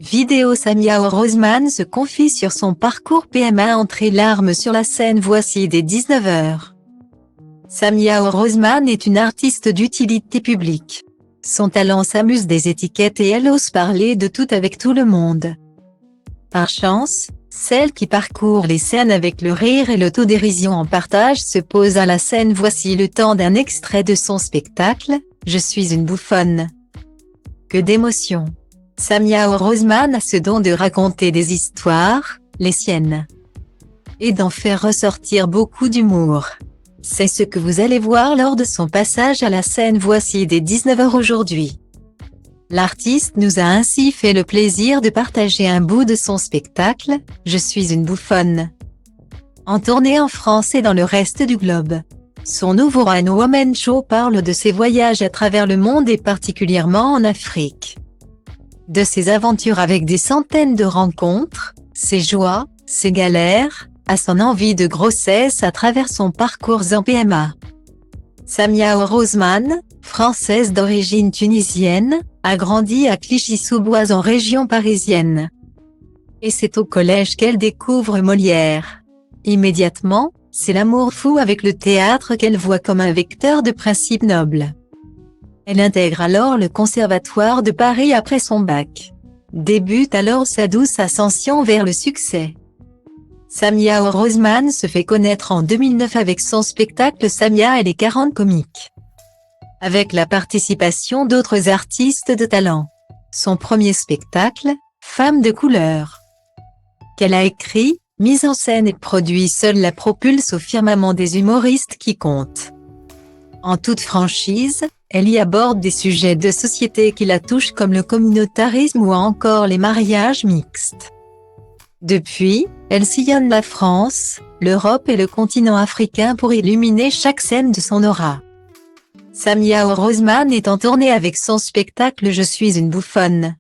Vidéo. Samia Orozman se confie sur son parcours PMA. Entrée larmes sur la scène. Voici dès 19h. Samia Orozman est une artiste d'utilité publique. Son talent s'amuse des étiquettes et elle ose parler de tout avec tout le monde. Par chance, celle qui parcourt les scènes avec le rire et l'autodérision en partage se pose à la scène. Voici le temps d'un extrait de son spectacle, Je suis une bouffonne. Que d'émotions! Samia Orozman a ce don de raconter des histoires, les siennes, et d'en faire ressortir beaucoup d'humour. C'est ce que vous allez voir lors de son passage à la scène. Voici dès 19h aujourd'hui. L'artiste nous a ainsi fait le plaisir de partager un bout de son spectacle, Je suis une bouffonne, en tournée en France et dans le reste du globe. Son nouveau One Woman Show parle de ses voyages à travers le monde et particulièrement en Afrique. De ses aventures avec des centaines de rencontres, ses joies, ses galères, à son envie de grossesse à travers son parcours en PMA. Samia Orozman, française d'origine tunisienne, a grandi à Clichy-sous-Bois en région parisienne. Et c'est au collège qu'elle découvre Molière. Immédiatement, c'est l'amour fou avec le théâtre qu'elle voit comme un vecteur de principes nobles. Elle intègre alors le Conservatoire de Paris après son bac. Débute alors sa douce ascension vers le succès. Samia Orozman se fait connaître en 2009 avec son spectacle Samia et les 40 comiques, avec la participation d'autres artistes de talent. Son premier spectacle, Femme de couleur, qu'elle a écrit, mise en scène et produit seule, la propulse au firmament des humoristes qui comptent. En toute franchise, elle y aborde des sujets de société qui la touchent comme le communautarisme ou encore les mariages mixtes. Depuis, elle sillonne la France, l'Europe et le continent africain pour illuminer chaque scène de son aura. Samia Orozman est en tournée avec son spectacle Je suis une bouffonne.